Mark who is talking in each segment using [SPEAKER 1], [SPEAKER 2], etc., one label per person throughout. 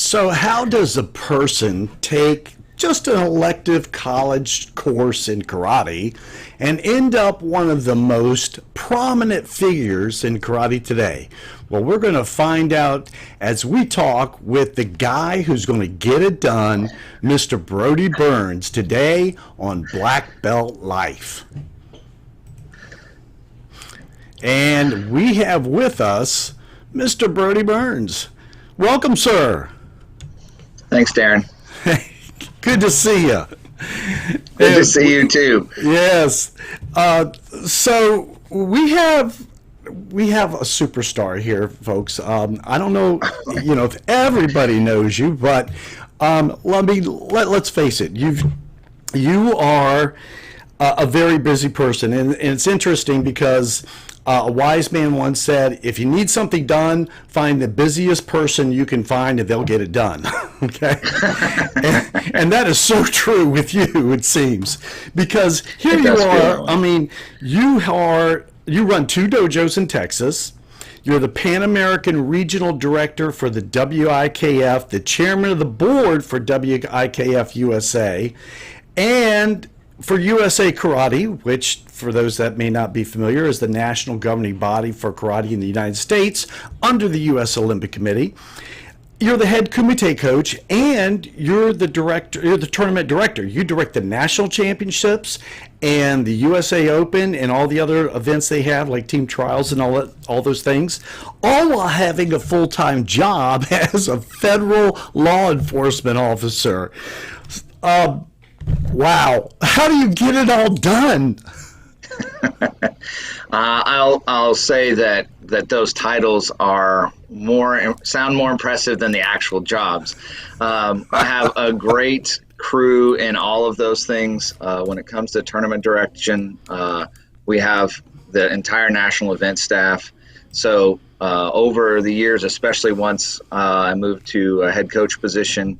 [SPEAKER 1] So how does a person take just an elective college course in karate and end up one of the most prominent figures in karate today? Well, we're going to find out as we talk with the guy who's going to get it done, Mr. Brody Burns, today on Black Belt Life. And we have with us Mr. Brody Burns. Welcome, sir.
[SPEAKER 2] Thanks, Darren.
[SPEAKER 1] Good to see you.
[SPEAKER 2] Good to see you too.
[SPEAKER 1] Yes. So we have a superstar here, folks. I don't know, if everybody knows you, but let's face it. You are a very busy person, and it's interesting because a wise man once said, if you need something done, find the busiest person you can find and they'll get it done. Okay? and that is so true with you, it seems. Because here you are, you run 2 dojos in Texas. You're the Pan American Regional Director for the WIKF, the Chairman of the Board for WIKF USA, and for USA Karate, which, for those that may not be familiar, is the national governing body for karate in the United States under the U.S. Olympic Committee. You're the head Kumite Coach, and you're the director. You're the tournament director. You direct the national championships and the USA Open and all the other events they have, like team trials and all those things, all while having a full-time job as a federal law enforcement officer. Wow. How do you get it all done?
[SPEAKER 2] I'll say that those titles are sound more impressive than the actual jobs. I have a great crew in all of those things. When it comes to tournament direction, we have the entire national event staff. So over the years, especially once I moved to a head coach position,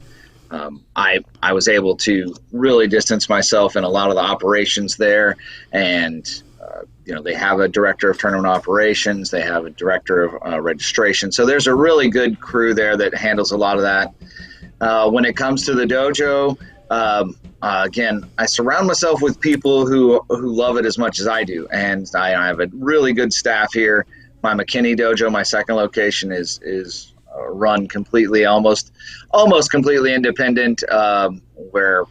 [SPEAKER 2] I was able to really distance myself in a lot of the operations there, and they have a director of tournament operations, they have a director of registration, so there's a really good crew there that handles a lot of that. When it comes to the dojo, again, I surround myself with people who love it as much as I do, and I have a really good staff here. My McKinney dojo, my second location, is run completely, almost completely independent, where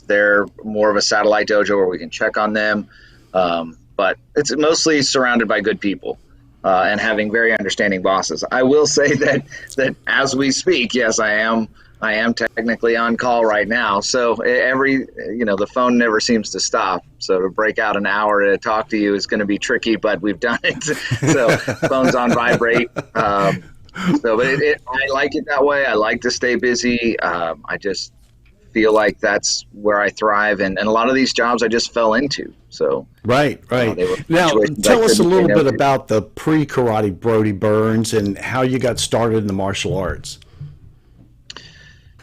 [SPEAKER 2] they're more of a satellite dojo where we can check on them. But it's mostly surrounded by good people and having very understanding bosses. I will say that as we speak, yes, I am technically on call right now. So the phone never seems to stop. So to break out an hour to talk to you is going to be tricky, but we've done it. So phone's on vibrate. I like it that way. I like to stay busy. I just feel like that's where I thrive, and a lot of these jobs I just fell into. So
[SPEAKER 1] right. Now, tell us a little bit about the pre-karate Brody Burns and how you got started in the martial arts.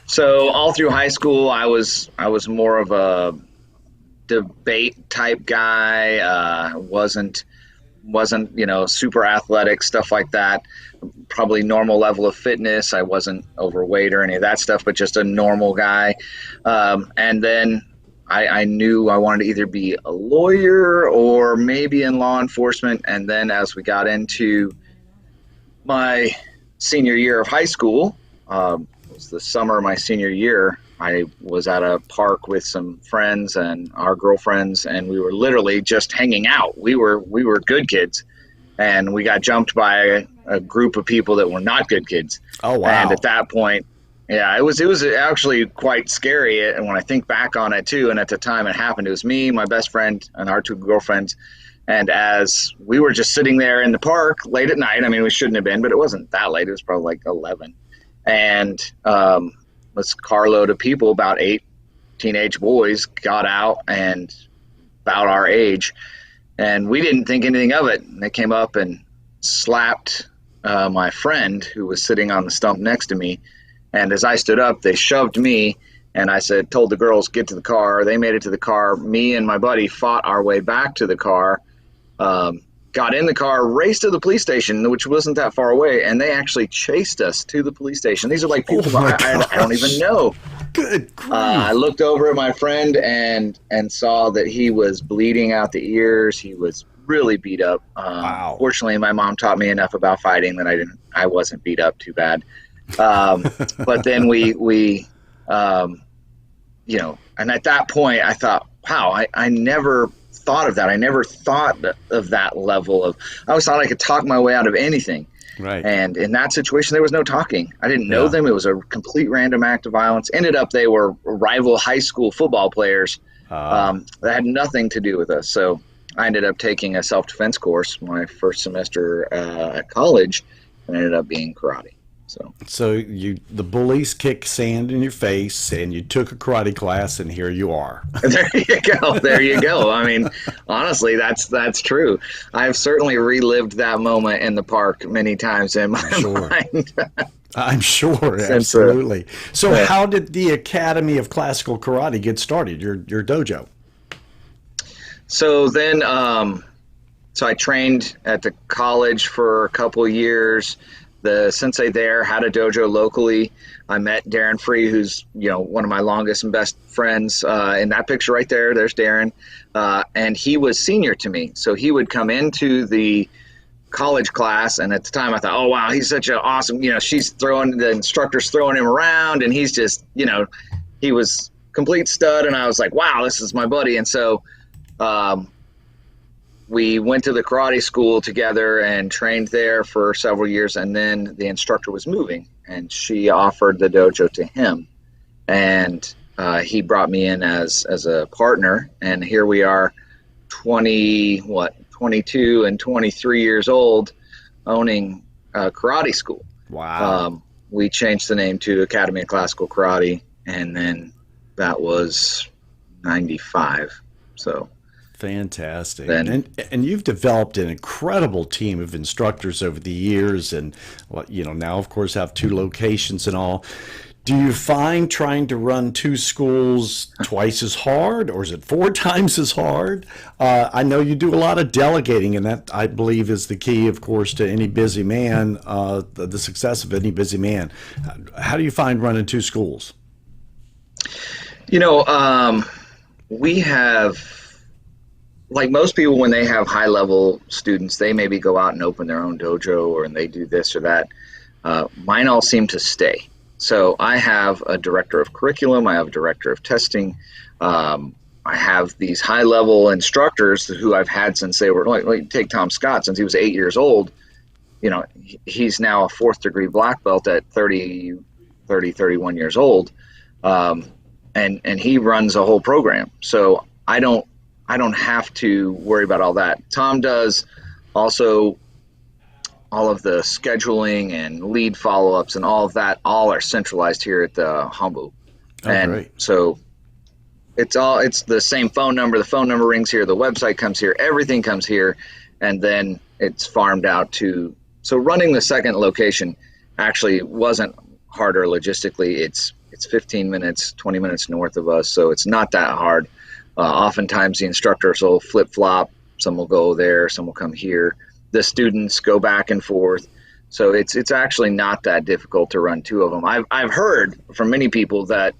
[SPEAKER 2] So all through high school, I was more of a debate type guy. Wasn't super athletic, stuff like that. Probably normal level of fitness. I wasn't overweight or any of that stuff, but just a normal guy. And then I knew I wanted to either be a lawyer or maybe in law enforcement. And then as we got into my senior year of high school, it was the summer of my senior year, I was at a park with some friends and our girlfriends, and we were literally just hanging out. We were good kids, and we got jumped by a group of people that were not good kids.
[SPEAKER 1] Oh, wow.
[SPEAKER 2] And at that point, yeah, it was actually quite scary. And when I think back on it too, and at the time it happened, it was me, my best friend, and our 2 girlfriends. And as we were just sitting there in the park late at night, we shouldn't have been, but it wasn't that late. It was probably like 11. And this carload of people, about 8 teenage boys, got out, and about our age, and we didn't think anything of it. And they came up and slapped my friend who was sitting on the stump next to me. And as I stood up, they shoved me, and I told the girls, get to the car. They made it to the car. Me and my buddy fought our way back to the car. got in the car, raced to the police station, which wasn't that far away, and they actually chased us to the police station. These are like people I don't even know.
[SPEAKER 1] Good grief.
[SPEAKER 2] I looked over at my friend and saw that he was bleeding out the ears. He was really beat up.
[SPEAKER 1] Wow.
[SPEAKER 2] Fortunately, my mom taught me enough about fighting that I wasn't beat up too bad. But then we you know, and at that point I thought, wow, I never thought of that. I never thought of that level of, I always thought I could talk my way out of anything.
[SPEAKER 1] Right.
[SPEAKER 2] And in that situation, there was no talking. I didn't know them. It was a complete random act of violence. Ended up, they were rival high school football players that had nothing to do with us. So I ended up taking a self-defense course my first semester at college, and ended up being karate.
[SPEAKER 1] So the bullies kicked sand in your face, and you took a karate class, and here you are.
[SPEAKER 2] There you go. There you go. I mean, honestly, that's true. I've certainly relived that moment in the park many times in my mind.
[SPEAKER 1] I'm sure, absolutely. So how did the Academy of Classical Karate get started, your dojo?
[SPEAKER 2] So then, so I trained at the college for a couple of years. The sensei there had a dojo locally. I met Darren Free, who's, you know, one of my longest and best friends. In that picture right there, there's Darren. And he was senior to me. So he would come into the college class, and at the time I thought, oh wow, he's such an awesome, you know, the instructor's throwing him around, and he's just, you know, he was complete stud, and I was like, wow, this is my buddy. And so we went to the karate school together and trained there for several years, and then the instructor was moving, and she offered the dojo to him, and he brought me in as a partner, and here we are 22 and 23 years old, owning a karate school.
[SPEAKER 1] Wow.
[SPEAKER 2] We changed the name to Academy of Classical Karate, and then that was 95. So
[SPEAKER 1] fantastic. And you've developed an incredible team of instructors over the years, and, you know, now of course have 2 locations and all. Do you find trying to run 2 schools twice as hard, or is it 4 times as hard? I know you do a lot of delegating, and that, I believe, is the key, of course, to any busy man, the success of any busy man. How do you find running 2 schools?
[SPEAKER 2] You know, we have, like most people, when they have high-level students, they maybe go out and open their own dojo, or and they do this or that. Mine all seem to stay. So I have a director of curriculum, I have a director of testing, I have these high-level instructors who I've had since they were, like take Tom Scott, since he was 8 years old. You know, he's now a 4th-degree black belt at 31 years old, and he runs a whole program. So I don't have to worry about all that. Tom does also all of the scheduling and lead follow-ups and all of that, all are centralized here at the Hambu. And
[SPEAKER 1] great.
[SPEAKER 2] So it's the same phone number. The phone number rings here. The website comes here. Everything comes here. And then it's farmed out to, so running the second location actually wasn't harder logistically. It's 15 minutes, 20 minutes north of us. So it's not that hard. Oftentimes the instructors will flip-flop. Some will go there, some will come here. The students go back and forth. So it's actually not that difficult to run 2 of them. I've heard from many people that,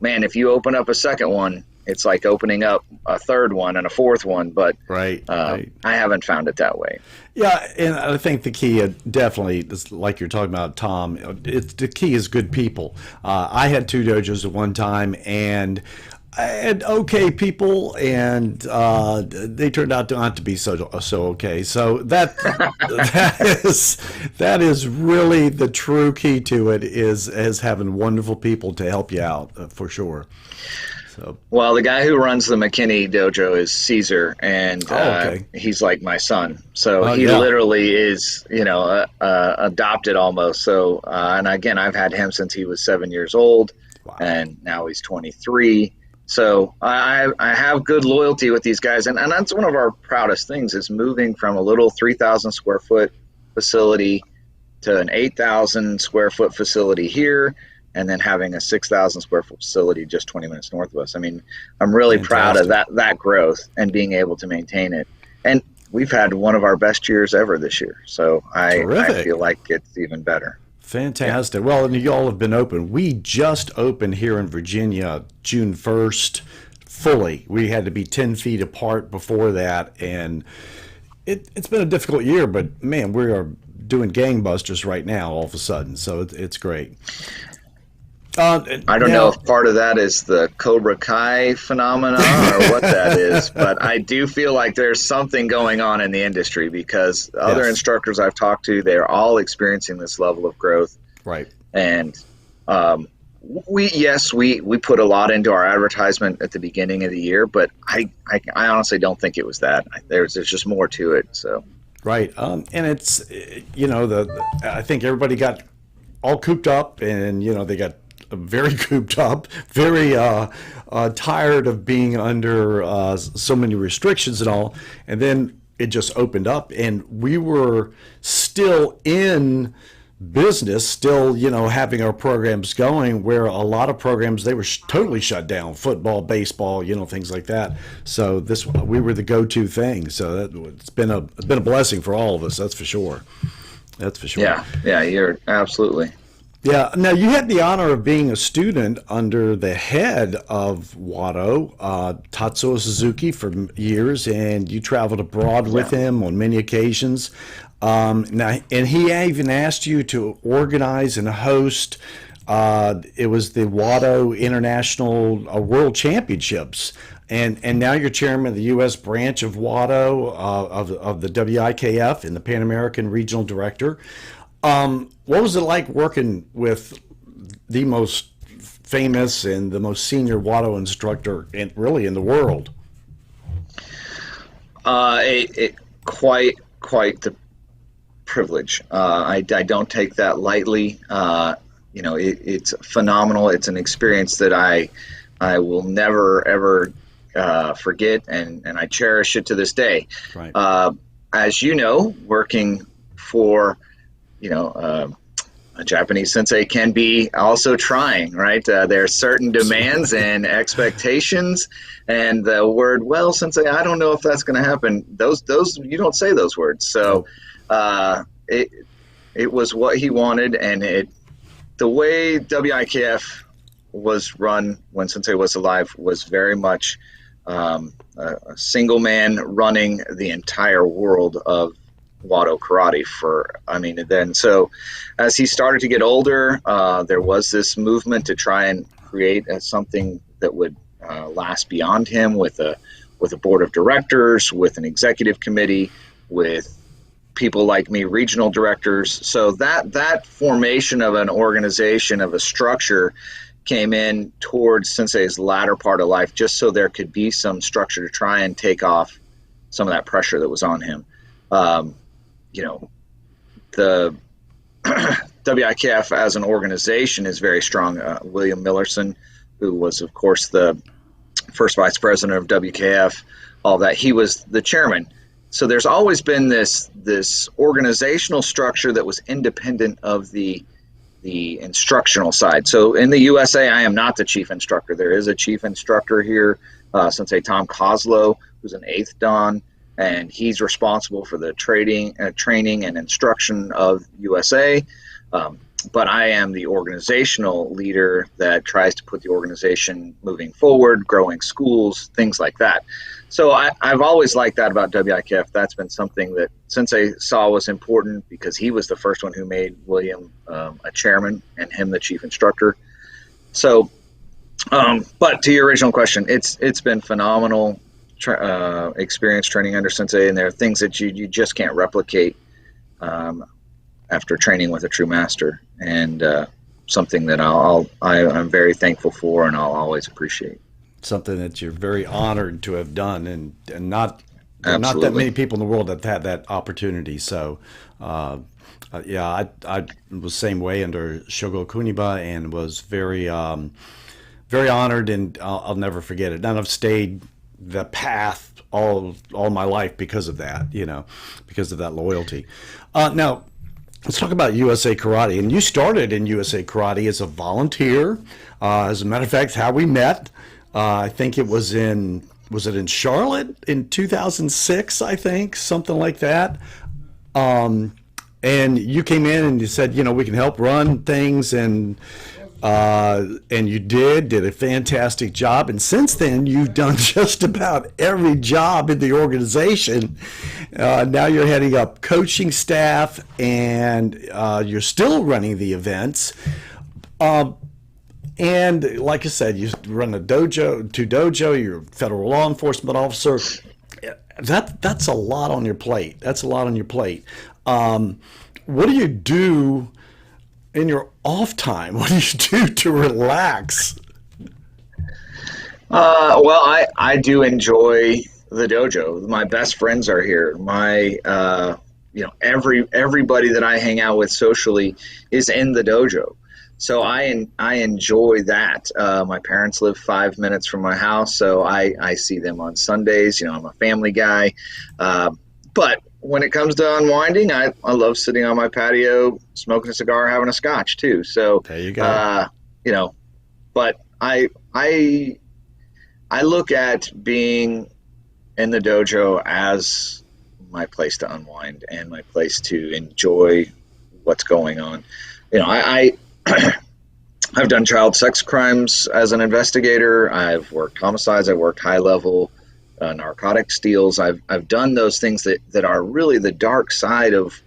[SPEAKER 2] man, if you open up a second one, it's like opening up a 3rd one and a 4th one, but
[SPEAKER 1] right.
[SPEAKER 2] I haven't found it that way.
[SPEAKER 1] Yeah, and I think the key definitely is, like you're talking about, Tom, the key is good people. I had 2 dojos at one time, and I had okay people, and they turned out not to be so okay. So that is really the true key to it, is having wonderful people to help you out, for sure. So,
[SPEAKER 2] well, the guy who runs the McKinney dojo is Caesar, and he's like my son. So he literally is, you know, adopted almost. So, and again, I've had him since he was 7 years old, and now he's 23. So I have good loyalty with these guys, and that's one of our proudest things, is moving from a little 3,000 square foot facility to an 8,000 square foot facility here, and then having a 6,000 square foot facility just 20 minutes north of us. I mean, I'm really proud of that growth and being able to maintain it. And we've had one of our best years ever this year. So I
[SPEAKER 1] Terrific.
[SPEAKER 2] feel like it's even better.
[SPEAKER 1] Fantastic. Well, and you all have been open. We just opened here in Virginia June 1st fully. We had to be 10 feet apart before that. And it's been a difficult year, but man, we are doing gangbusters right now all of a sudden. So it's great.
[SPEAKER 2] I don't know if part of that is the Cobra Kai phenomena or what that is, but I do feel like there's something going on in the industry because other instructors I've talked to, they're all experiencing this level of growth.
[SPEAKER 1] Right.
[SPEAKER 2] And we put a lot into our advertisement at the beginning of the year, but I honestly don't think it was that. There's just more to it. So.
[SPEAKER 1] Right. And it's, I think everybody got all cooped up and, they got very cooped up, very tired of being under so many restrictions and all. And then it just opened up and we were still in business, still, having our programs going where a lot of programs, they were totally shut down, football, baseball, things like that. So we were the go-to thing. So it's been a blessing for all of us. That's for sure. That's for sure.
[SPEAKER 2] Yeah, you're absolutely.
[SPEAKER 1] Yeah. Now, you had the honor of being a student under the head of Wado, Tatsuo Suzuki, for years, and you traveled abroad with him on many occasions. Now, and he even asked you to organize and host. It was the Wado International World Championships, and now you're chairman of the U.S. branch of Wado of the WIKF and the Pan American Regional Director. What was it like working with the most famous and the most senior Wado instructor really in the world?
[SPEAKER 2] Quite the privilege. I don't take that lightly. It's phenomenal. It's an experience that I will never ever forget, and I cherish it to this day.
[SPEAKER 1] Right.
[SPEAKER 2] As you know, working for a Japanese sensei can be also trying, right? There are certain demands and expectations, and the word, well, sensei, I don't know if that's going to happen. Those you don't say those words. So it was what he wanted, and the way WIKF was run when sensei was alive was very much a single man running the entire world of Wado karate so as he started to get older, there was this movement to try and create something that would last beyond him with a board of directors, with an executive committee, with people like me, regional directors. So that formation of an organization, of a structure, came in towards sensei's latter part of life, just so there could be some structure to try and take off some of that pressure that was on him. The WIKF as an organization is very strong. William Millerson, who was, of course, the first vice president of WKF, all that, he was the chairman. So there's always been this organizational structure that was independent of the instructional side. So in the USA, I am not the chief instructor. There is a chief instructor here, Sensei Tom Koslow, who's an 8th Dan, and he's responsible for the training and instruction of USA. But I am the organizational leader that tries to put the organization moving forward, growing schools, things like that. So I've always liked that about WIKF. That's been something that Sensei saw was important because he was the first one who made William a chairman and him the chief instructor. So, but to your original question, it's been phenomenal experience training under Sensei, and there are things that you just can't replicate after training with a true master, and something that I'm very thankful for, and I'll always appreciate.
[SPEAKER 1] Something that you're very honored to have done, and not
[SPEAKER 2] Absolutely.
[SPEAKER 1] that many people in the world have had that opportunity. So, I was the same way under Shogo Kuniba, and was very honored, and I'll never forget it. And I've stayed the path all my life because of that, because of that loyalty. Now, let's talk about USA Karate. And you started in USA Karate as a volunteer. As a matter of fact, how we met, I think it was in was it in Charlotte in 2006, I think, something like that. Um, and you came in and you said, we can help run things, and you did a fantastic job. And since then, you've done just about every job in the organization. Now you're heading up coaching staff, and you're still running the events. And like I said, you run a dojo. You're a federal law enforcement officer. That's a lot on your plate. What do you do in your off time? What do you do to relax?
[SPEAKER 2] Well, I do enjoy the dojo. My best friends are here. Everybody that I hang out with socially is in the dojo. So I enjoy that. My parents live 5 minutes from my house, so I see them on Sundays. I'm a family guy. But when it comes to unwinding, I love sitting on my patio, smoking a cigar, having a scotch too. So
[SPEAKER 1] there you go.
[SPEAKER 2] But I look at being in the dojo as my place to unwind and my place to enjoy what's going on. I've done child sex crimes as an investigator. I've worked homicides. I've worked high level narcotic steals. I've done those things that are really the dark side of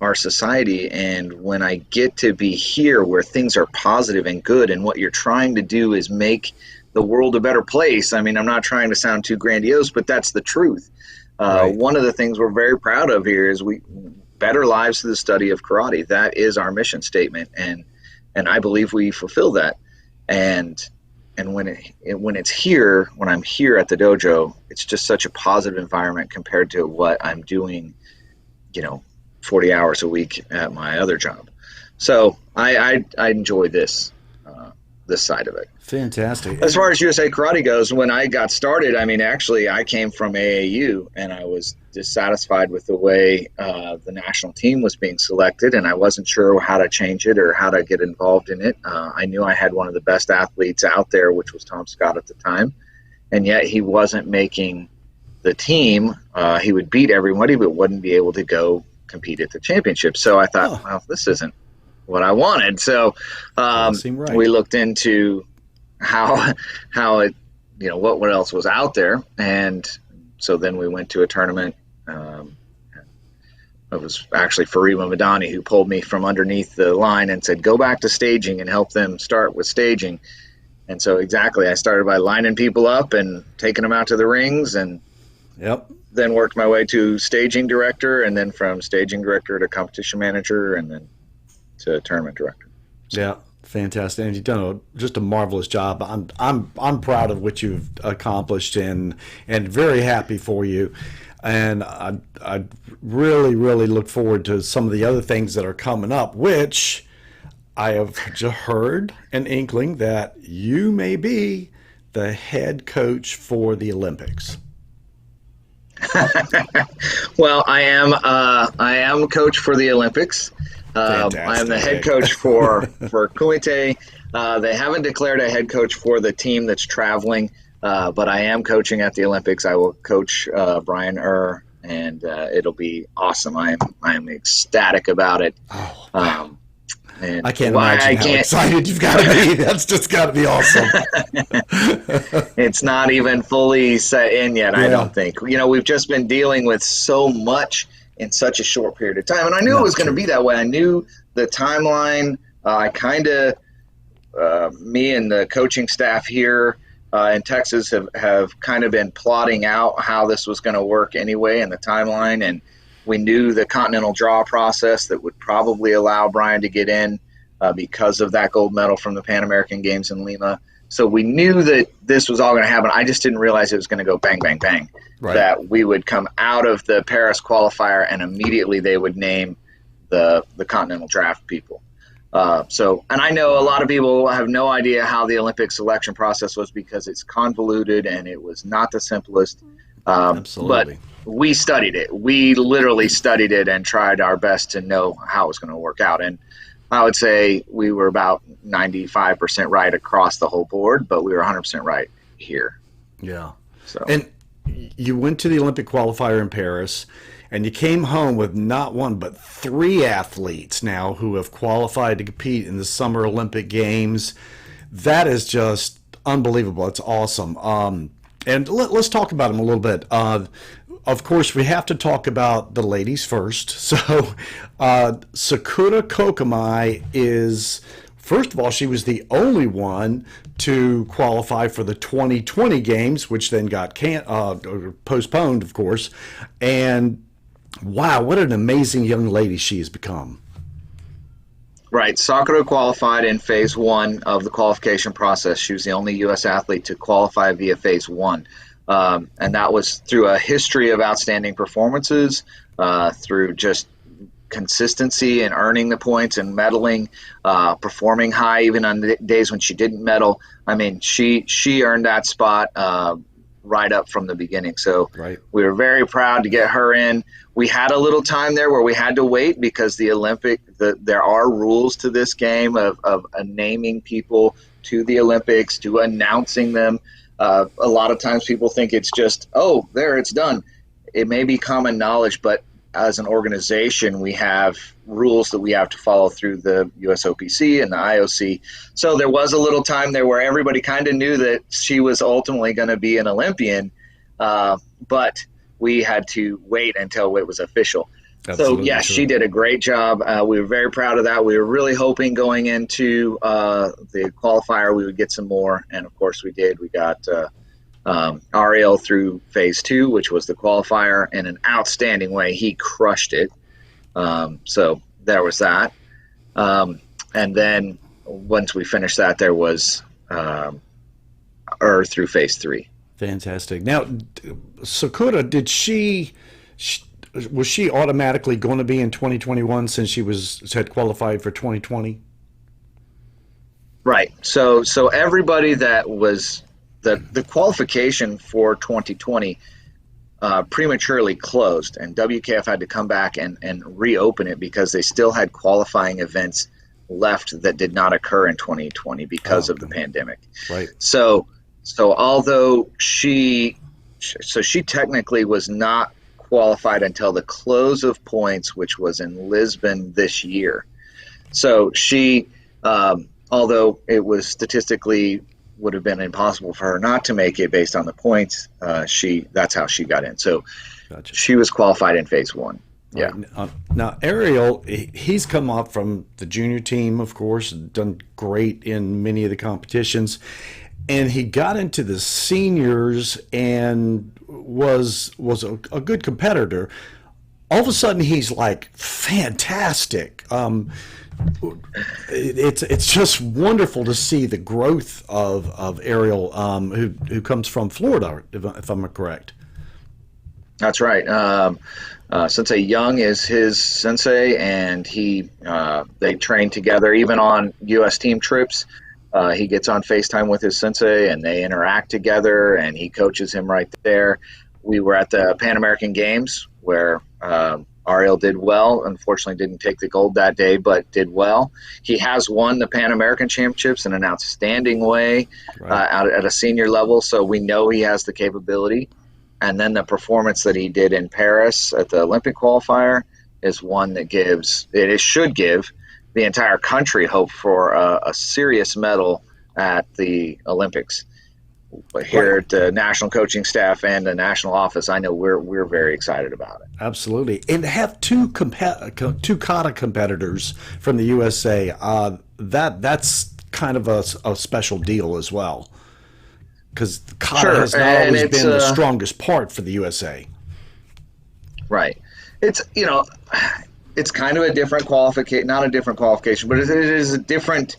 [SPEAKER 2] our society. And when I get to be here where things are positive and good, and what you're trying to do is make the world a better place. I mean, I'm not trying to sound too grandiose, but that's the truth.
[SPEAKER 1] Right.
[SPEAKER 2] One of the things we're very proud of here is we better lives through the study of karate. That is our mission statement, and I believe we fulfill that. And when it's here, when I'm here at the dojo, it's just such a positive environment compared to what I'm doing, 40 hours a week at my other job. So I enjoy this side of it.
[SPEAKER 1] Fantastic.
[SPEAKER 2] As far as USA Karate goes, when I got started, actually I came from AAU, and I was dissatisfied with the way the national team was being selected, and I wasn't sure how to change it or how to get involved in it. I knew I had one of the best athletes out there, which was Tom Scott at the time, and yet he wasn't making the team. He would beat everybody, but wouldn't be able to go compete at the championship. So I thought, well, this isn't what I wanted. So
[SPEAKER 1] right.
[SPEAKER 2] We looked into how it, what else was out there. And so then we went to a tournament. It was actually Farima Madani who pulled me from underneath the line and said, go back to staging and help them start with staging. And so exactly, I started by lining people up and taking them out to the rings, and then worked my way to staging director, and then from staging director to competition manager, and then to tournament director.
[SPEAKER 1] Yeah, fantastic. And you've done just a marvelous job. I'm proud of what you've accomplished, and very happy for you. And I really, really look forward to some of the other things that are coming up, which I have just heard an inkling that you may be the head coach for the Olympics.
[SPEAKER 2] Well, I am coach for the Olympics. I am the head coach for Kumite. They haven't declared a head coach for the team that's traveling, but I am coaching at the Olympics. I will coach Brian and it'll be awesome. I am ecstatic about it.
[SPEAKER 1] Oh,
[SPEAKER 2] and
[SPEAKER 1] I can't imagine how excited you've got to be. That's just got to be awesome.
[SPEAKER 2] It's not even fully set in yet, I don't think. We've just been dealing with so much in such a short period of time. And I knew it was going to be that way. I knew the timeline. Me and the coaching staff here in Texas have kind of been plotting out how this was going to work anyway, and the timeline. And we knew the continental draw process that would probably allow Brian to get in because of that gold medal from the Pan American Games in Lima. So we knew that this was all going to happen. I just didn't realize it was going to go bang, bang, bang. Right. That we would come out of the Paris qualifier and immediately they would name the continental draft people. And I know a lot of people have no idea how the Olympic selection process was because it's convoluted and it was not the simplest.
[SPEAKER 1] Absolutely.
[SPEAKER 2] But we studied it. We literally studied it and tried our best to know how it was going to work out. And I would say we were about 95% right across the whole board, but we were 100% right here.
[SPEAKER 1] Yeah.
[SPEAKER 2] So,
[SPEAKER 1] And you went to the Olympic qualifier in Paris, and you came home with not one but three athletes now who have qualified to compete in the Summer Olympic Games. That is just unbelievable. It's awesome. And let's talk about them a little bit. Of course, we have to talk about the ladies first. So, Sakura Kokamai is, first of all, she was the only one to qualify for the 2020 games, which then got postponed, of course. And wow, what an amazing young lady she has become.
[SPEAKER 2] right. Sakura qualified in phase one of the qualification process. She was the only U.S. athlete to qualify via phase one. And that was through a history of outstanding performances, through just consistency and earning the points and medaling, performing high even on the days when she didn't medal. I mean, she earned that spot right up from the beginning. So
[SPEAKER 1] Right.
[SPEAKER 2] we were very proud to get her in. We had a little time there where we had to wait because there are rules to this game of naming people to the Olympics, to announcing them. A lot of times people think it's just, oh, there, it's done. It may be common knowledge, but as an organization, we have rules that we have to follow through the USOPC and the IOC. So there was a little time there where everybody kind of knew that she was ultimately going to be an Olympian, but we had to wait until it was official.
[SPEAKER 1] Absolutely,
[SPEAKER 2] so, yes,
[SPEAKER 1] sure.
[SPEAKER 2] she did a great job. We were very proud of that. We were really hoping going into the qualifier we would get some more, and, of course, we did. We got Ariel through phase two, which was the qualifier, in an outstanding way. He crushed it. So there was that. And then once we finished that, there was through phase three.
[SPEAKER 1] Fantastic. Now, Sakura, was she automatically going to be in 2021 since she had qualified for 2020?
[SPEAKER 2] Right. So everybody that was the qualification for 2020 prematurely closed, and WKF had to come back and reopen it because they still had qualifying events left that did not occur in 2020 because of the pandemic.
[SPEAKER 1] Right.
[SPEAKER 2] So although she technically was not qualified until the close of points, which was in Lisbon this year. So she, although it was statistically would have been impossible for her not to make it based on the points, that's how she got in. So
[SPEAKER 1] Gotcha.
[SPEAKER 2] she was qualified in phase one. Yeah.
[SPEAKER 1] Now, Ariel, he's come up from the junior team, of course, done great in many of the competitions. And he got into the seniors and was a good competitor. All of a sudden, he's like fantastic. It's just wonderful to see the growth of Ariel, who comes from Florida, if I'm correct.
[SPEAKER 2] That's right. Sensei Young is his sensei, and they train together even on U.S. team trips. He gets on FaceTime with his sensei, and they interact together, and he coaches him right there. We were at the Pan American Games where Ariel did well. Unfortunately, didn't take the gold that day, but did well. He has won the Pan American Championships in an outstanding way,
[SPEAKER 1] Right.
[SPEAKER 2] at a senior level, so we know he has the capability. And then the performance that he did in Paris at the Olympic qualifier is one that should give the entire country hope for a serious medal at the Olympics. But here at the national coaching staff and the national office, I know we're very excited about it.
[SPEAKER 1] Absolutely. And to have two kata competitors from the USA, that's kind of a special deal as well. Because kata has not always been the strongest part for the USA.
[SPEAKER 2] Right. It's kind of a different qualification, not a different qualification, but it is a different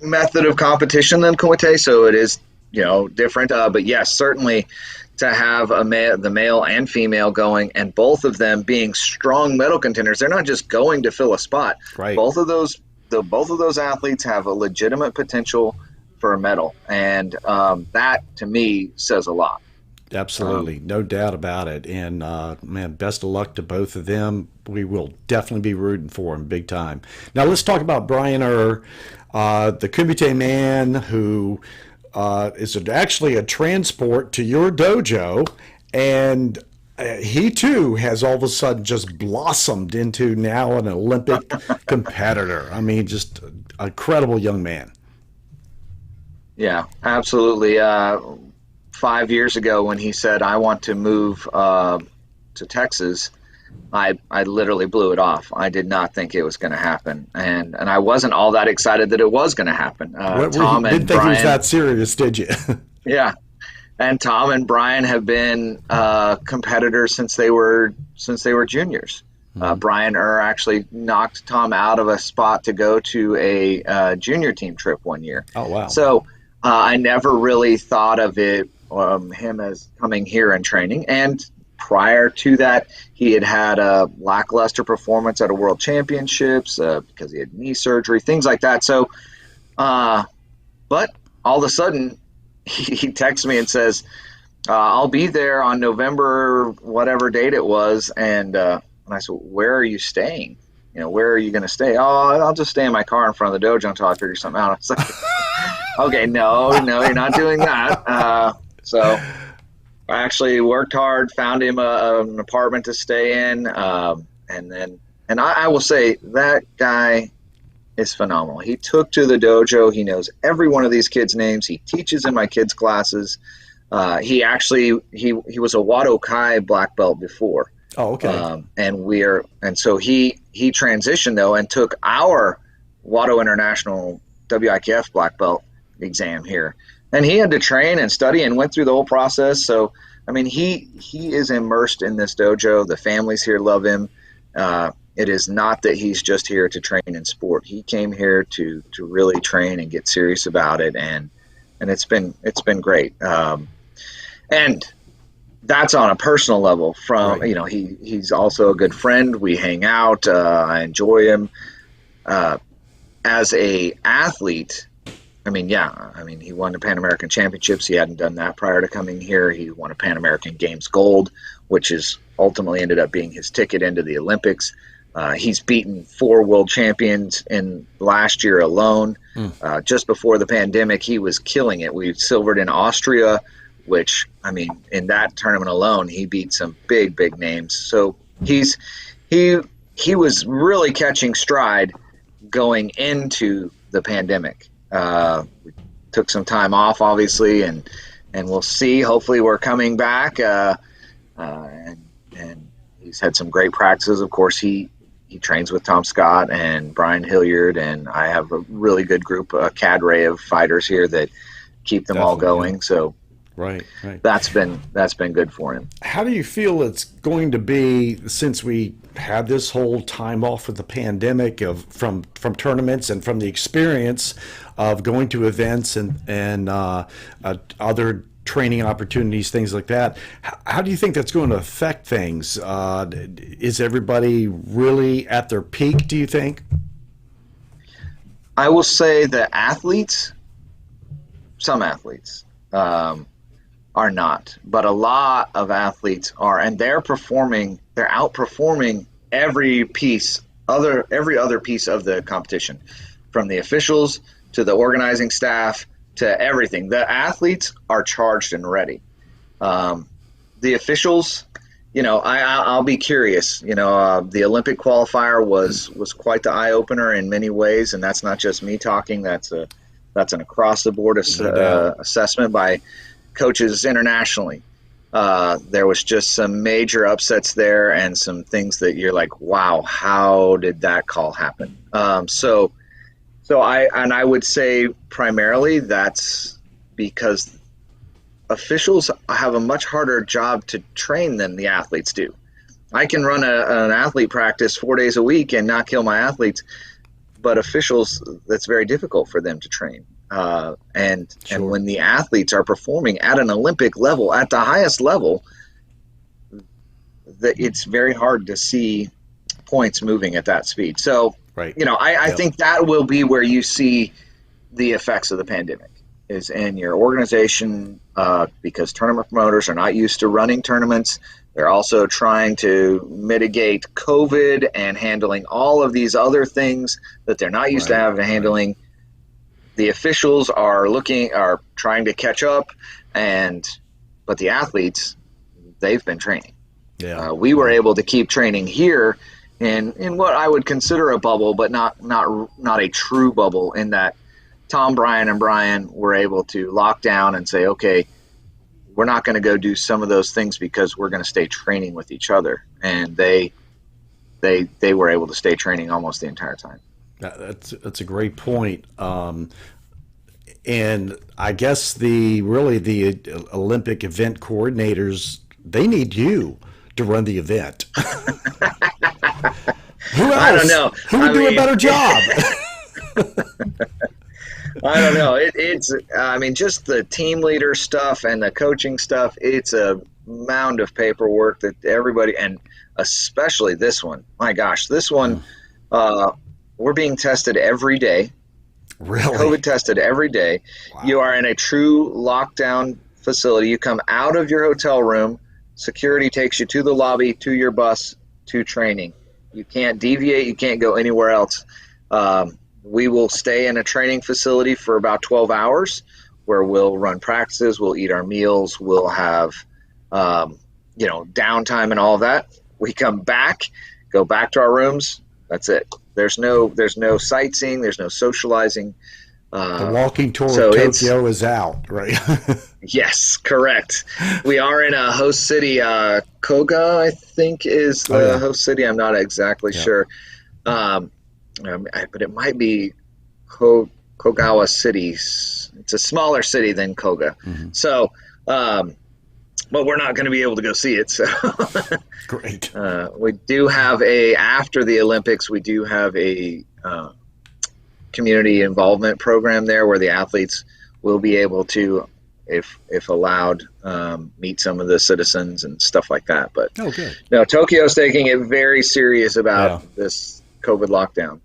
[SPEAKER 2] method of competition than Kumite, so it is, different. But yes, certainly to have the male and female going, and both of them being strong medal contenders. They're not just going to fill a spot.
[SPEAKER 1] Right.
[SPEAKER 2] Both of those athletes have a legitimate potential for a medal, and that to me says a lot.
[SPEAKER 1] Absolutely, no doubt about it. And man, best of luck to both of them. We will definitely be rooting for them big time. Now let's talk about Brian the Kumite man, who is actually a transport to your dojo, and he too has all of a sudden just blossomed into now an Olympic competitor. I mean, just an incredible young man.
[SPEAKER 2] Yeah, absolutely. 5 years ago, when he said, "I want to move to Texas," I literally blew it off. I did not think it was going to happen, and I wasn't all that excited that it was going to happen. Tom and
[SPEAKER 1] Didn't think he was
[SPEAKER 2] Brian,
[SPEAKER 1] that serious, did you?
[SPEAKER 2] yeah, and Tom and Brian have been competitors since they were juniors. Brian actually knocked Tom out of a spot to go to a junior team trip one year.
[SPEAKER 1] Oh, wow.
[SPEAKER 2] So I never really thought of him as coming here and training. And prior to that, he had a lackluster performance at a world championships because he had knee surgery, things like that. So, but all of a sudden, he texts me and says, "I'll be there on November, whatever date it was." And I said, "Where are you staying? Where are you going to stay?" "Oh, I'll just stay in my car in front of the dojo until I figure something out." I was like, "Okay, no, you're not doing that." So I actually worked hard, found him an apartment to stay in, and I will say that guy is phenomenal. He took to the dojo. He knows every one of these kids' names. He teaches in my kids' classes. He was a Wado Kai black belt before.
[SPEAKER 1] Oh, okay.
[SPEAKER 2] And so he transitioned though and took our Wado International WIKF black belt exam here, and he had to train and study and went through the whole process. So I mean, he is immersed in this dojo. The families here love him. It is not that he's just here to train in sport. He came here to really train and get serious about it, and it's been great. And that's on a personal level. From
[SPEAKER 1] Right.
[SPEAKER 2] he's also a good friend. We hang out. I enjoy him. As a athlete, he won the Pan American Championships. He hadn't done that prior to coming here. He won a Pan American Games gold, which is ultimately ended up being his ticket into the Olympics. He's beaten 4 world champions in last year alone. Just before the pandemic, he was killing it. We silvered in Austria, which, in that tournament alone, he beat some big names. So he was really catching stride going into the pandemic. We took some time off, obviously, and we'll see. Hopefully we're coming back, and he's had some great practices. Of course, he trains with Tom Scott and Brian Hilliard, and I have a really good group, a cadre of fighters here that keep them all going. Yeah. So
[SPEAKER 1] right.
[SPEAKER 2] That's been good for him.
[SPEAKER 1] How do you feel it's going to be, since we had this whole time off with the pandemic, from tournaments and from the experience of going to events and other training opportunities, things like that? How do you think that's going to affect things? Is everybody really at their peak, do you think?
[SPEAKER 2] I will say that some athletes, are not, but a lot of athletes are, and they're outperforming every other piece of the competition, from the officials to the organizing staff to everything. The athletes are charged and ready. The officials, I'll be curious. The Olympic qualifier was quite the eye opener in many ways, and that's not just me talking. That's an across the board assessment by coaches internationally. There was just some major upsets there and some things that you're like, wow, how did that call happen? So I would say primarily that's because officials have a much harder job to train than the athletes do. I can run an athlete practice 4 days a week and not kill my athletes, but officials, that's very difficult for them to train. And when the athletes are performing at an Olympic level, at the highest level, it's very hard to see points moving at that speed. So, I think that will be where you see the effects of the pandemic, is in your organization, because tournament promoters are not used to running tournaments. They're also trying to mitigate COVID and handling all of these other things that they're not used to handling. the officials are trying to catch up, but the athletes, they've been training.
[SPEAKER 1] Yeah.
[SPEAKER 2] We were able to keep training here in what I would consider a bubble, but not a true bubble, in that Tom, Brian, and Brian were able to lock down and say, okay, we're not going to go do some of those things because we're going to stay training with each other. And they were able to stay training almost the entire time.
[SPEAKER 1] That's a great point. And I guess the Olympic event coordinators, they need you to run the event. Who else?
[SPEAKER 2] I don't know.
[SPEAKER 1] Who would do a better job?
[SPEAKER 2] I don't know. It's just the team leader stuff and the coaching stuff. It's a mound of paperwork that everybody, and especially this one. My gosh, this one, we're being tested every day.
[SPEAKER 1] Really?
[SPEAKER 2] COVID tested every day. Wow. You are in a true lockdown facility. You come out of your hotel room. Security takes you to the lobby, to your bus, to training. You can't deviate. You can't go anywhere else. We will stay in a training facility for about 12 hours where we'll run practices, we'll eat our meals, we'll have, downtime and all of that. We come back, go back to our rooms. That's it. There's no sightseeing. There's no socializing.
[SPEAKER 1] The walking tour of Tokyo is out, right?
[SPEAKER 2] Yes, correct. We are in a host city. Koga, I think, is the host city. I'm not exactly sure. But it might be Kogawa City. It's a smaller city than Koga. Mm-hmm. So, but we're not going to be able to go see it. So
[SPEAKER 1] great.
[SPEAKER 2] We do have after the Olympics, we do have a community involvement program there where the athletes will be able to, if allowed, meet some of the citizens and stuff like that. But
[SPEAKER 1] good.
[SPEAKER 2] No, Tokyo's taking it very serious about this COVID lockdown.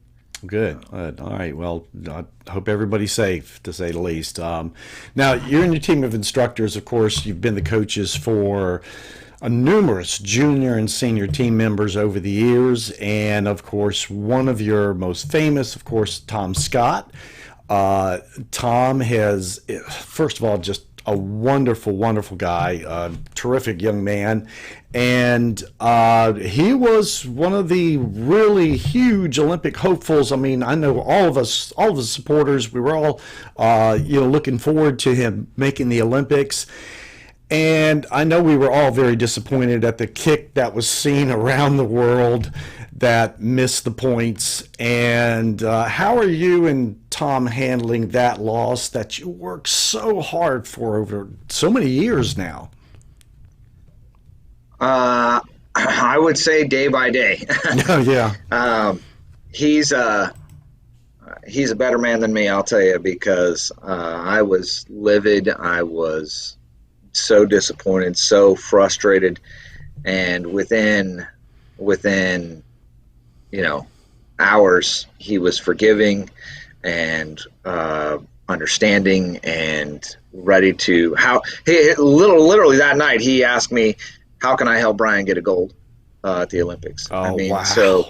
[SPEAKER 1] Good. All right. Well, I hope everybody's safe, to say the least. Now, you're in your team of instructors. Of course, you've been the coaches for numerous junior and senior team members over the years. And, of course, one of your most famous, of course, Tom Scott. Tom has, first of all, just a wonderful, wonderful guy, a terrific young man. And he was one of the really huge Olympic hopefuls. I mean, I know all of us supporters, we were all, looking forward to him making the Olympics. And I know we were all very disappointed at the kick that was seen around the world that missed the points. And how are you and Tom handling that loss that you worked so hard for over so many years now?
[SPEAKER 2] I would say day by day.
[SPEAKER 1] Oh, yeah.
[SPEAKER 2] He's a better man than me, I'll tell you, because I was livid. I was so disappointed, so frustrated, and within hours, he was forgiving and understanding and ready to. Literally that night, he asked me, "How can I help Brian get a gold at the Olympics?"
[SPEAKER 1] Oh, wow.
[SPEAKER 2] So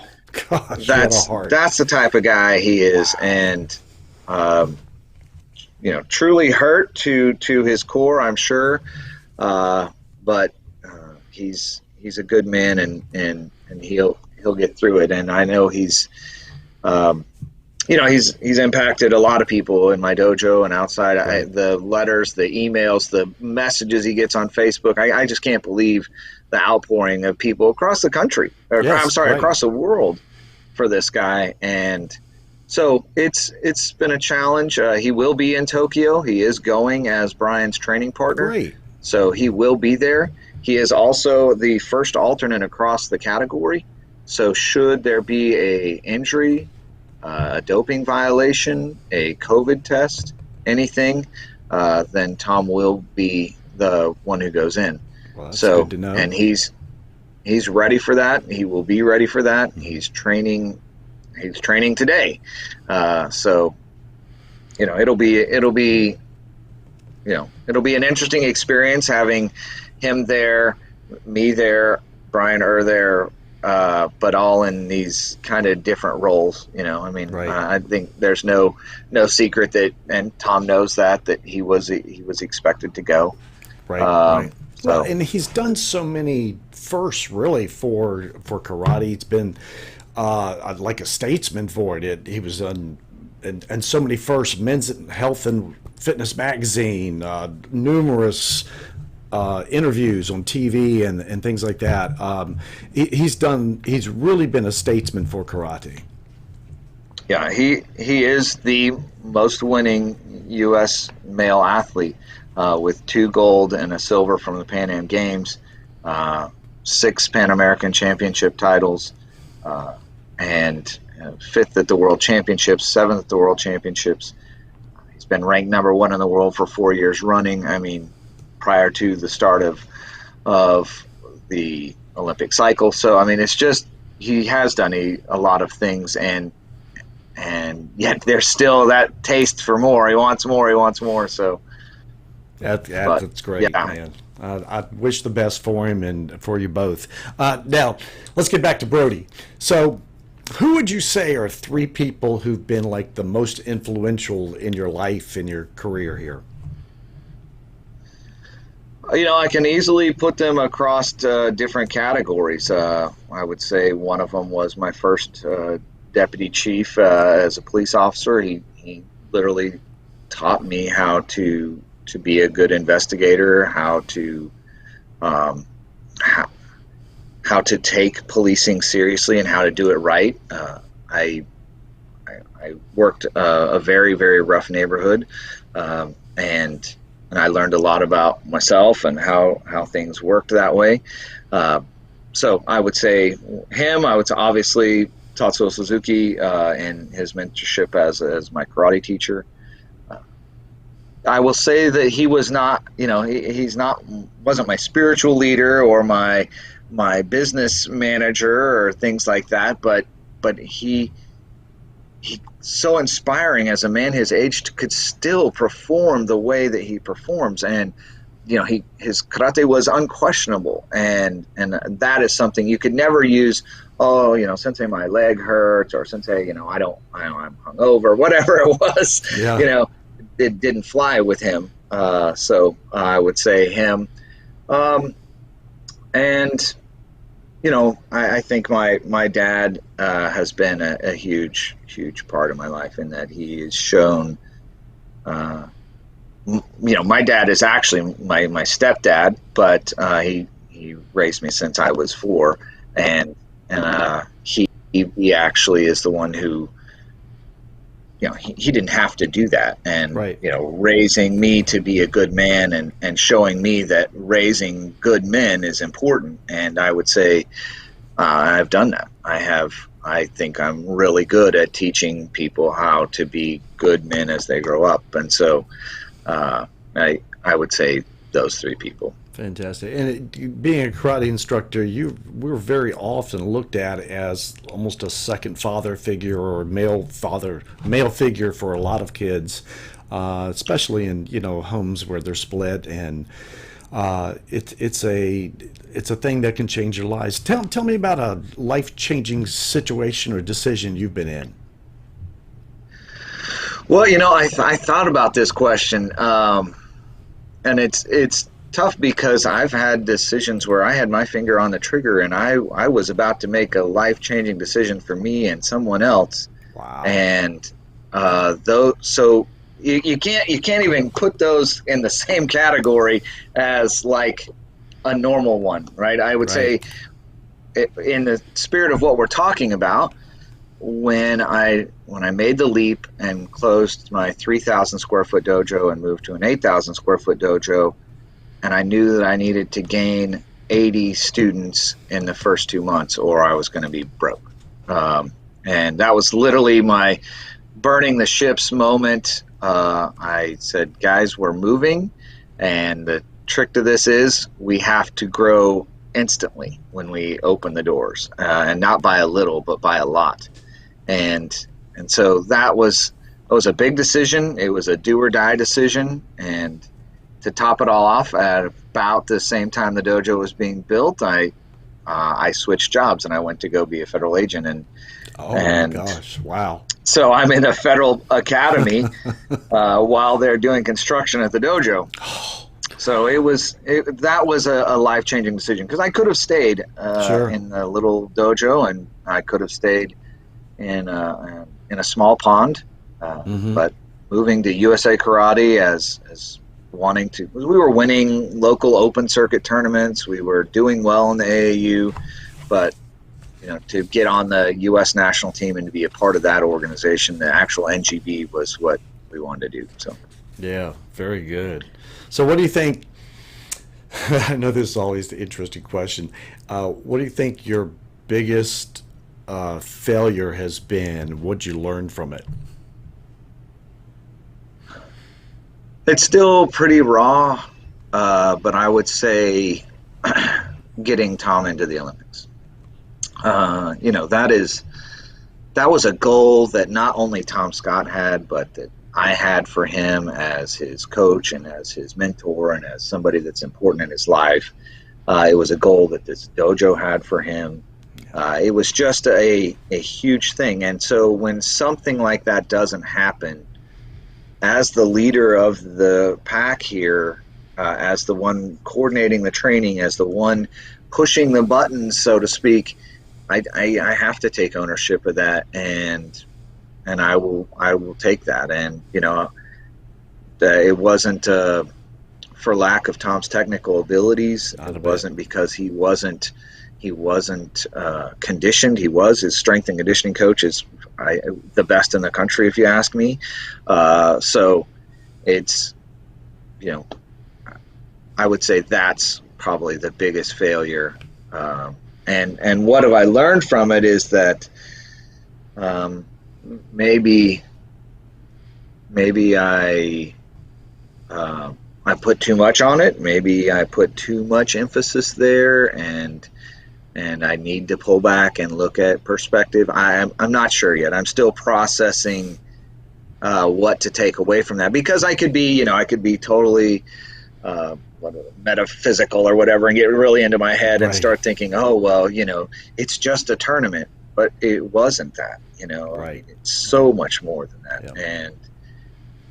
[SPEAKER 1] gosh,
[SPEAKER 2] that's the type of guy he is, wow. And truly hurt to his core, I'm sure, but he's a good man, and he'll get through it. And I know he's impacted a lot of people in my dojo and outside. Right. The letters, the emails, the messages he gets on Facebook. I just can't believe the outpouring of people across the country, across the world for this guy. And so it's been a challenge. He will be in Tokyo. He is going as Brian's training partner.
[SPEAKER 1] Great.
[SPEAKER 2] So he will be there. He is also the first alternate across the category. So should there be a injury, a doping violation, a COVID test, anything, then Tom will be the one who goes in.
[SPEAKER 1] Well, that's good to know.
[SPEAKER 2] And he's ready for that. He will be ready for that. He's training today. So it'll be an interesting experience having him there, me there, Brian there, but all in these kind of different roles. I mean,
[SPEAKER 1] Right.
[SPEAKER 2] I think there's no secret that, and Tom knows that he was expected to go.
[SPEAKER 1] Right,
[SPEAKER 2] Um,
[SPEAKER 1] right. Well,
[SPEAKER 2] so
[SPEAKER 1] and he's done so many firsts really for karate. It's been like a statesman for it. He was on and so many firsts. Men's Health and Fitness magazine, numerous interviews on TV and things like that. He's really been a statesman for karate.
[SPEAKER 2] yeah, he is the most winning U.S. male athlete with 2 gold and a silver from the Pan Am Games, 6 Pan American Championship titles, and 5th at the World Championships, 7th at the World Championships. He's been ranked #1 in the world for 4 years running. I mean, prior to the start of the Olympic cycle. So I mean, it's just he has done a lot of things, and yet there's still that taste for more. He wants more. He wants more. So
[SPEAKER 1] That's great,
[SPEAKER 2] yeah.
[SPEAKER 1] man. I wish the best for him and for you both. Now, let's get back to Brody. So, who would you say are 3 people who've been like the most influential in your life, in your career here?
[SPEAKER 2] I can easily put them across different categories. I would say one of them was my first deputy chief as a police officer. He literally taught me how to be a good investigator, how to how to take policing seriously and how to do it right. I worked a very, very rough neighborhood, and I learned a lot about myself and how things worked that way. So I would say him. I would say obviously Tatsuo Suzuki and his mentorship as my karate teacher. I will say that he was not, wasn't my spiritual leader or my business manager or things like that, but he's so inspiring as a man his age could still perform the way that he performs. And his karate was unquestionable, and that is something you could never use. Sensei, my leg hurts, or Sensei, I'm hungover, whatever it was.
[SPEAKER 1] Yeah.
[SPEAKER 2] It didn't fly with him. So I would say him. And I think my dad has been a huge part of my life, in that he has shown. My dad is actually my stepdad, but he raised me since I was 4, and he actually is the one who, he didn't have to do that, and
[SPEAKER 1] Right.
[SPEAKER 2] Raising me to be a good man and showing me that raising good men is important. And I would say I've done that. I think I'm really good at teaching people how to be good men as they grow up, and so I would say those 3 people.
[SPEAKER 1] Fantastic. And being a karate instructor, we're very often looked at as almost a second father figure or male figure for a lot of kids, especially in homes where they're split, and it's a thing that can change your lives. Tell me about a life-changing situation or decision you've been in.
[SPEAKER 2] Well, I thought about this question, and it's tough, because I've had decisions where I had my finger on the trigger, and I was about to make a life-changing decision for me and someone else.
[SPEAKER 1] Wow.
[SPEAKER 2] And so you can't even put those in the same category as like a normal one, right? I would say, in the spirit of what we're talking about, when I made the leap and closed my 3,000 square foot dojo and moved to an 8,000 square foot dojo, and I knew that I needed to gain 80 students in the first 2 months, or I was going to be broke. And that was literally my burning the ships moment. I said, guys, we're moving, and the trick to this is we have to grow instantly when we open the doors, and not by a little, but by a lot. And so that was a big decision. It was a do or die decision. And to top it all off, at about the same time the dojo was being built, I I switched jobs and I went to go be a federal agent.
[SPEAKER 1] Oh my
[SPEAKER 2] And
[SPEAKER 1] gosh! Wow.
[SPEAKER 2] so I'm in a federal academy while they're doing construction at the dojo. So that was a life-changing decision, because I could have stayed
[SPEAKER 1] Sure.
[SPEAKER 2] in the little dojo, and I could have stayed in a small pond.
[SPEAKER 1] Mm-hmm.
[SPEAKER 2] But moving to USA Karate as wanting to, we were winning local open circuit tournaments. We were doing well in the AAU, but to get on the U.S. national team and to be a part of that organization, the actual NGB was what we wanted to do. So,
[SPEAKER 1] Yeah, very good. So, what do you think? I know this is always the interesting question. What do you think your biggest failure has been? What'd you learn from it?
[SPEAKER 2] it's still pretty raw, but I would say getting Tom into the Olympics. That was a goal that not only Tom Scott had, but that I had for him as his coach and as his mentor and as somebody that's important in his life. It was a goal that this dojo had for him. It was just a huge thing. And so when something like that doesn't happen, as the leader of the pack here, as the one coordinating the training, as the one pushing the buttons, so to speak, I have to take ownership of that, and I will take that. And it wasn't for lack of Tom's technical abilities. It wasn't because he wasn't conditioned. His strength and conditioning coach is the best in the country, if you ask me. So it's I would say that's probably the biggest failure. And what have I learned from it is that maybe I put too much on it. Maybe I put too much emphasis there, and I need to pull back and look at perspective. I'm not sure yet. I'm still processing what to take away from that, because I could be totally metaphysical or whatever and get really into my head and start thinking, oh well, it's just a tournament, but it wasn't that. It's so much more than that. Yep.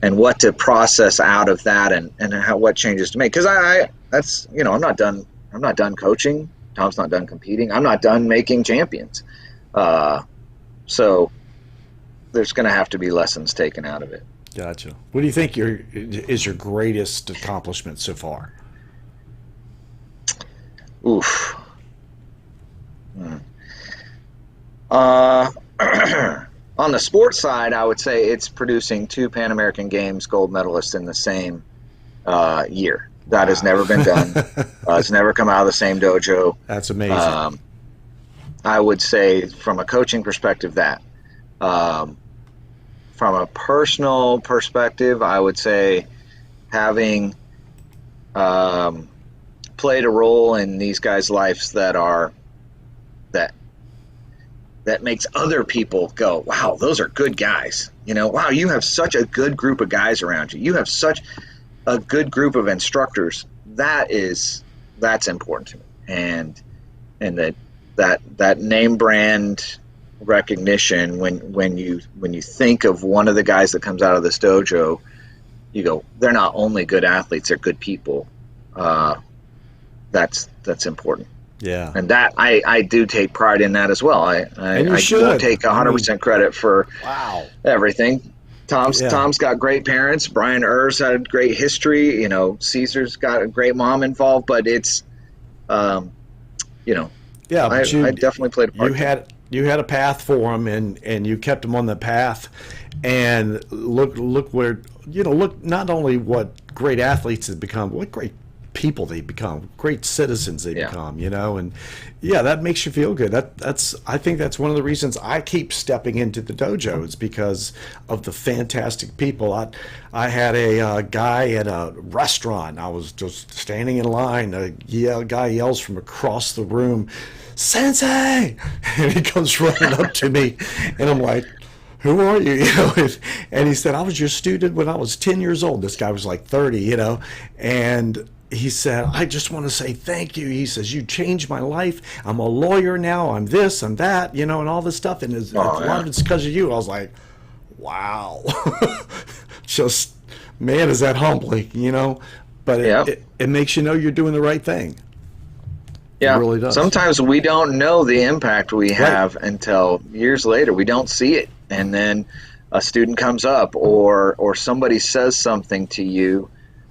[SPEAKER 2] And what to process out of that, and what changes to make, because I'm not done coaching. Tom's not done competing. I'm not done making champions. So there's going to have to be lessons taken out of it.
[SPEAKER 1] Gotcha. What do you think is your greatest accomplishment so far?
[SPEAKER 2] Oof. On the sports side, I would say it's producing 2 Pan American Games gold medalists in the same year. That has never been done. It's never come out of the same dojo.
[SPEAKER 1] That's amazing.
[SPEAKER 2] I would say from a coaching perspective that. From a personal perspective, I would say having played a role in these guys' lives that makes other people go, wow, those are good guys. Wow, you have such a good group of guys around you. You have such a good group of instructors. That's important to me. And that name brand recognition, when you think of one of the guys that comes out of this dojo, you go, they're not only good athletes, they're good people. That's important.
[SPEAKER 1] Yeah.
[SPEAKER 2] And that I do take pride in that as well. I won't take 100% credit for everything. Tom's got great parents. Brian Urs had a great history. Caesar's got a great mom involved, but it's I definitely played a part.
[SPEAKER 1] You had a path for him, and you kept him on the path, and look where look not only what great athletes have become, what great people they become, great citizens they become, and that makes you feel good. I think that's one of the reasons I keep stepping into the dojo, is because of the fantastic people. I had a guy at a restaurant. I was just standing in line. A guy yells from across the room, "Sensei!" And he comes running up to me, and I'm like, "Who are you?" And he said, "I was your student when I was 10 years old." This guy was like 30, and he said, I just want to say thank you. He says, you changed my life. I'm a lawyer now. I'm this, I'm that, and all this stuff. And a lot of it's because of you. I was like, wow. Just, man, is that humbling, But it makes you know you're doing the right thing.
[SPEAKER 2] Yeah.
[SPEAKER 1] It really does.
[SPEAKER 2] Sometimes we don't know the impact we have until years later. We don't see it. And then a student comes up or somebody says something to you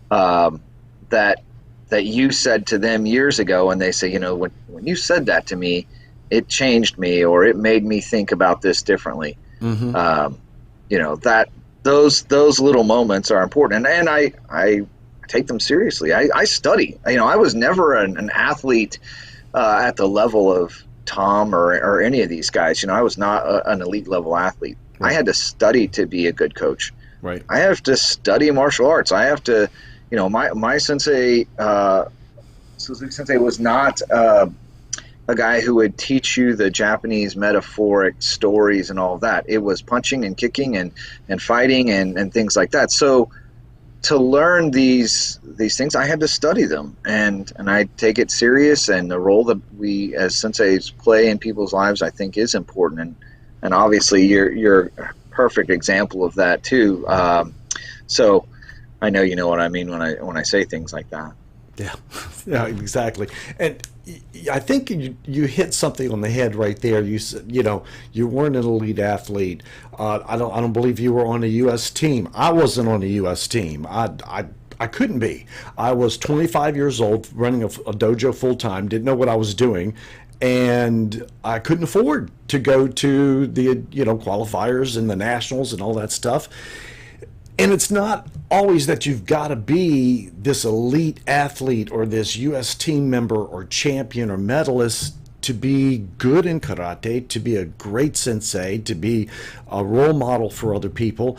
[SPEAKER 2] that you said to them years ago, and they say, when you said that to me, it changed me, or it made me think about this differently. Mm-hmm. That those little moments are important, and I take them seriously. I study. I was never an athlete at the level of Tom or any of these guys. I was not an elite level athlete. Right. I had to study to be a good coach.
[SPEAKER 1] Right.
[SPEAKER 2] I have to study martial arts. I have to, my sensei, Suzuki Sensei was not a guy who would teach you the Japanese metaphoric stories and all of that. It was punching and kicking and fighting and things like that. So to learn these things, I had to study them, and I take it serious. And the role that we as senseis play in people's lives, I think, is important. And obviously, you're a perfect example of that too. So I know you know what I mean when I say things like that.
[SPEAKER 1] Yeah, exactly. And I think you hit something on the head right there. You said, you weren't an elite athlete. I don't believe you were on a U.S. team. I wasn't on a U.S. team. I couldn't be. I was 25 years old, running a dojo full time. Didn't know what I was doing, and I couldn't afford to go to the qualifiers and the nationals and all that stuff. And it's not always that you've got to be this elite athlete or this U.S. team member or champion or medalist to be good in karate, to be a great sensei, to be a role model for other people.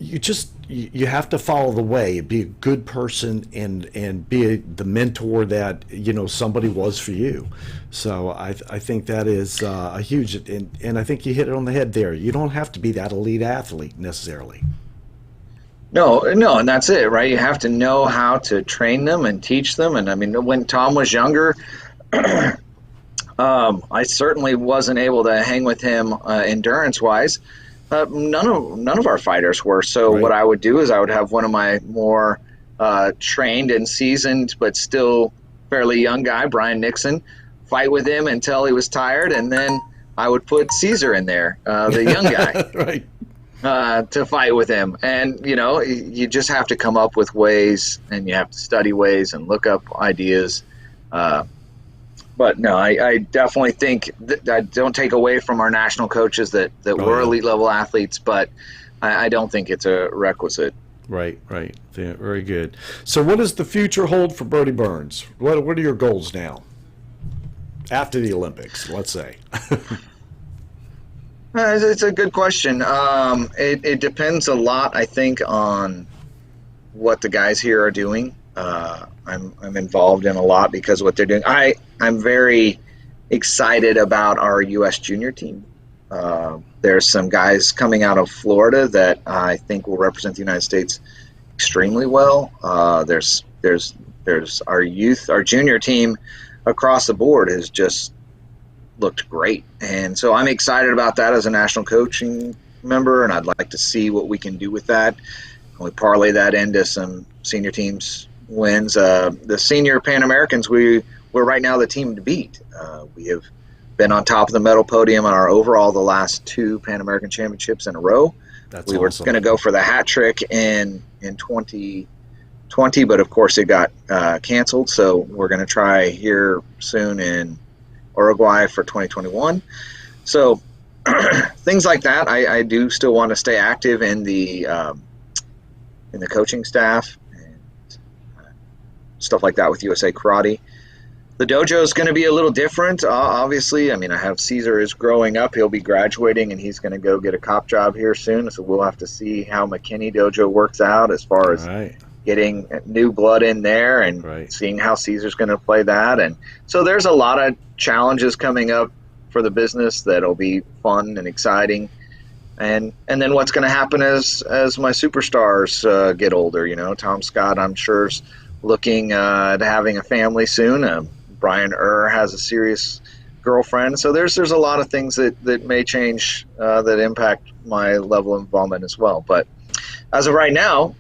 [SPEAKER 1] You have to follow the way, be a good person, and be the mentor that somebody was for you. So I think that is a huge, and I think you hit it on the head there. You don't have to be that elite athlete necessarily.
[SPEAKER 2] No, and that's it, right? You have to know how to train them and teach them. And I mean, when Tom was younger, I certainly wasn't able to hang with him endurance-wise. None of our fighters were. So What I would do is I would have one of my more trained and seasoned, but still fairly young guy, Brian Nixon, fight with him until he was tired, and then I would put Caesar in there, the young guy.
[SPEAKER 1] Right.
[SPEAKER 2] To fight with him. And you just have to come up with ways, and you have to study ways and look up ideas. But no, I definitely think that I don't take away from our national coaches that were elite level athletes, but I don't think it's a requisite.
[SPEAKER 1] Right. Yeah, very good. So what does the future hold for Brody Burns? What are your goals now after the Olympics, let's say?
[SPEAKER 2] It's a good question. It depends a lot, I think, on what the guys here are doing. I'm involved in a lot because of what they're doing. I'm very excited about our U.S. junior team. There's some guys coming out of Florida that I think will represent the United States extremely well. There's our youth, our junior team across the board has just looked great, and so I'm excited about that as a national coaching member, and I'd like to see what we can do with that. We parlay that into some senior teams wins. The senior Pan Americans, we're right now the team to beat. We have been on top of the medal podium on our overall the last two Pan American championships in a row. We were going to go for the hat trick in 2020, but of course it got canceled. So we're going to try here soon in Uruguay for 2021. So things like that. I do still want to stay active in the coaching staff and stuff like that with USA Karate. The dojo is going to be a little different, obviously. I mean, I have Caesar is growing up. He'll be graduating, and he's going to go get a cop job here soon. So we'll have to see how McKinney Dojo works out as far as getting new blood in there and seeing how Caesar's going to play that. And so there's a lot of challenges coming up for the business that'll be fun and exciting. And then what's going to happen as my superstars get older. Tom Scott, I'm sure, is looking at having a family soon. Brian has a serious girlfriend, so there's a lot of things that may change that impact my level of involvement as well. But as of right now,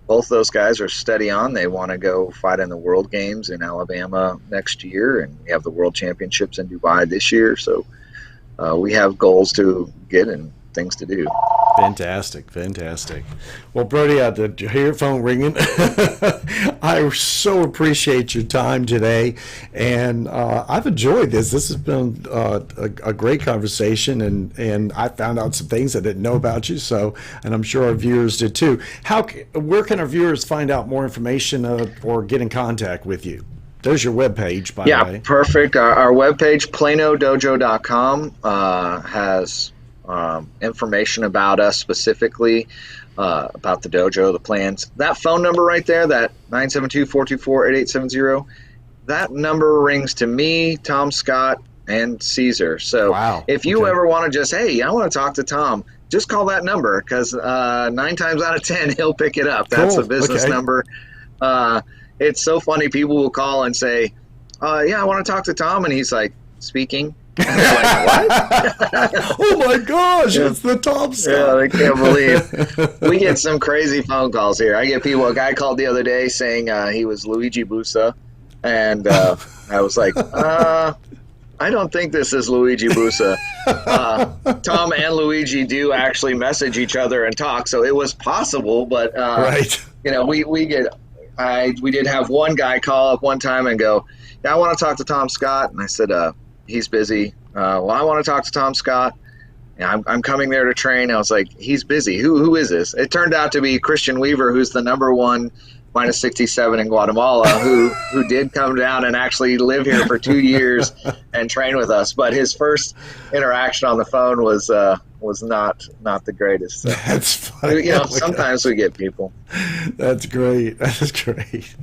[SPEAKER 2] both those guys are steady on. They want to go fight in the World Games in Alabama next year, and we have the World Championships in Dubai this year. So we have goals to get and things to do.
[SPEAKER 1] Fantastic. Well, Brody, I did hear your phone ringing. I so appreciate your time today, and I've enjoyed this. This has been a great conversation, and I found out some things I didn't know about you. So, and I'm sure our viewers did too. Where can our viewers find out more information or get in contact with you? There's your webpage, by the way.
[SPEAKER 2] Yeah, perfect. Our webpage, planodojo.com, has information about us specifically, about the dojo, the plans. That phone number right there, that 972-424-8870, that number rings to me, Tom Scott, and Caesar. So if you ever want to just, hey, I want to talk to Tom, just call that number, because 9 times out of 10, he'll pick it up. That's a business number. It's so funny. People will call and say, yeah, I want to talk to Tom. And he's like, speaking. And like, what?
[SPEAKER 1] Oh, my gosh. It's the Tom Scott.
[SPEAKER 2] Yeah, they can't believe. We get some crazy phone calls here. I get people. A guy called the other day saying he was Luigi Busa. And I was like, I don't think this is Luigi Busa. Tom and Luigi do actually message each other and talk. So it was possible. But, you know, we did have one guy call up one time and go, yeah, I want to talk to Tom Scott. And I said, he's busy. Well, I want to talk to Tom Scott. Yeah, I'm coming there to train. I was like, he's busy. Who is this? It turned out to be Christian Weaver, who's the #1 minus 67 in Guatemala, who did come down and actually live here for 2 years and train with us. But his first interaction on the phone was not the greatest. So,
[SPEAKER 1] that's funny.
[SPEAKER 2] You know, sometimes we get people.
[SPEAKER 1] That's great. That's great.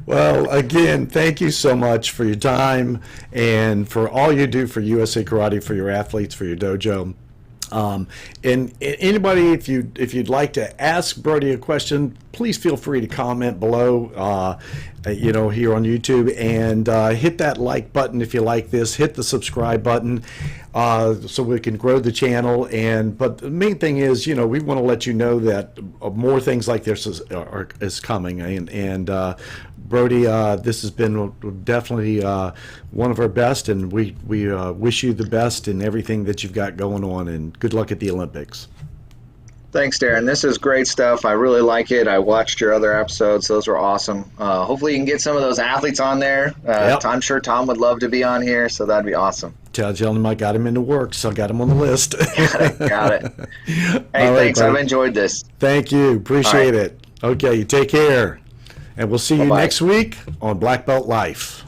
[SPEAKER 1] Well, again, thank you so much for your time and for all you do for USA Karate, for your athletes, for your dojo. And anybody, if you'd like to ask Brody a question, please feel free to comment below, you know, here on YouTube, and hit that like button if you like this. Hit the subscribe button so we can grow the channel. But the main thing is, you know, we want to let you know that more things like this is coming. And Brody, this has been definitely one of our best, and we wish you the best in everything that you've got going on, and good luck at the Olympics.
[SPEAKER 2] Thanks, Darren. This is great stuff. I really like it. I watched your other episodes. Those were awesome. Hopefully you can get some of those athletes on there. I'm sure Tom would love to be on here, so that'd be awesome.
[SPEAKER 1] Tell him I got him into work, so I got him on the list.
[SPEAKER 2] Got it. Hey, thanks. I've enjoyed this.
[SPEAKER 1] Thank you. Appreciate it. Okay, you take care. And we'll see you next week on Black Belt Life.